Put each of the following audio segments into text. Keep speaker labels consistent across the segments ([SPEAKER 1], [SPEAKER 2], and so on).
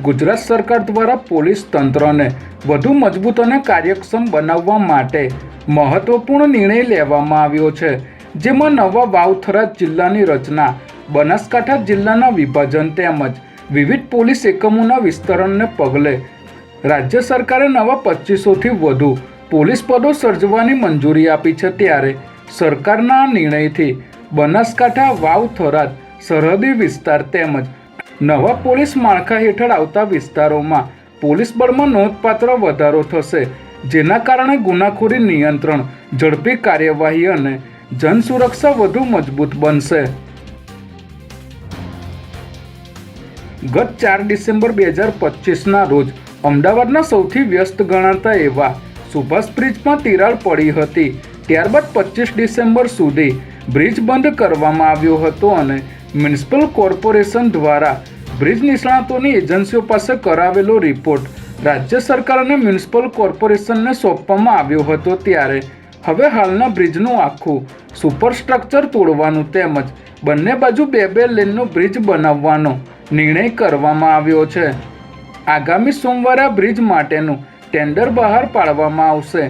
[SPEAKER 1] ગુજરાત સરકાર દ્વારા પોલીસ તંત્રને વધુ મજબૂત અને કાર્યક્ષમ બનાવવા માટે મહત્વપૂર્ણ નિર્ણય લેવામાં આવ્યો છે, જેમાં નવા વાવ-થરાદ જિલ્લાની રચના, બનાસકાંઠા જિલ્લાના વિભાજન તેમજ વિવિધ પોલીસ એકમોના વિસ્તરણને પગલે રાજ્ય સરકારે નવા 2500થી વધુ પોલીસ પદો સર્જવાની મંજૂરી આપી છે। ત્યારે સરકારના આ નિર્ણયથી બનાસકાંઠા વાવ-થરાદ સરહદી વિસ્તાર તેમજ નવા પોલીસ માળખા હેઠળ આવતા વિસ્તારોમાં પોલીસ બળમાં નોંધપાત્ર વધારો થશે, જેના કારણે ગુનાખોરી નિયંત્રણ, ઝડપી કાર્યવાહી અને જનસુરક્ષા વધુ મજબૂત બનશે। ગત 4 ડિસેમ્બર 2025ના રોજ અમદાવાદના સૌથી વ્યસ્ત ગણાતા એવા સુભાષ બ્રિજમાં તિરાડ પડી હતી। ત્યારબાદ 25 ડિસેમ્બર સુધી બ્રિજ બંધ કરવામાં આવ્યો હતો અને મ્યુનિસિપલ કોર્પોરેશન દ્વારા બ્રિજ નિષ્ણાતોની એજન્સીઓ પાસે કરાવેલો રિપોર્ટ રાજ્ય સરકાર અને મ્યુનિસિપલ કોર્પોરેશનને સોંપવામાં આવ્યો હતો। ત્યારે હવે હાલના બ્રિજનું આખું સુપરસ્ટ્રક્ચર તોડવાનું તેમજ બંને બાજુ 2 લેનનો બ્રિજ બનાવવાનો નિર્ણય કરવામાં આવ્યો છે। આગામી સોમવારે આ બ્રિજ માટેનું ટેન્ડર બહાર પાડવામાં આવશે।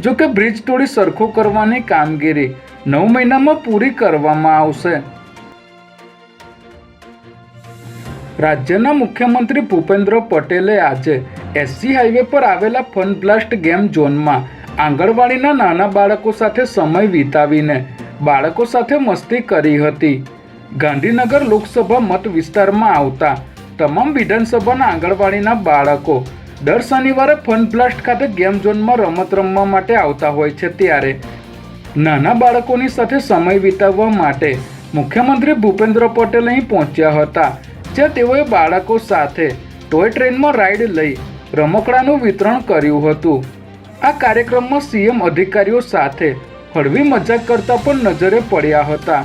[SPEAKER 1] જો કે બ્રિજ તોડી સરખો કરવાની કામગીરી 9 મહિનામાં પૂરી કરવામાં આવશે। રાજ્યના મુખ્યમંત્રી ભૂપેન્દ્ર પટેલે આજે એસજી હાઈવે પર આવેલા ફન બ્લાસ્ટ ગેમ ઝોનમાં આંગણવાડીના નાના બાળકો સાથે સમય વિતાવીને બાળકો સાથે મસ્તી કરી હતી। ગાંધીનગર લોકસભા મત વિસ્તારમાં આવતા તમામ વિધાનસભાના આંગણવાડીના બાળકો દર શનિવારે ફન બ્લાસ્ટ ખાતે ગેમ ઝોનમાં રમત રમવા માટે આવતા હોય છે। ત્યારે નાના બાળકોની સાથે સમય વિતાવવા માટે મુખ્યમંત્રી ભૂપેન્દ્ર પટેલ અહીં પહોંચ્યા હતા, જ્યાં તેઓએ બાળકો સાથે ટોય ટ્રેનમાં રાઈડ લઈ રમકડાનું વિતરણ કર્યું હતું। આ કાર્યક્રમમાં સીએમ અધિકારીઓ સાથે હળવી મજાક કરતા પણ નજરે પડ્યા હતા।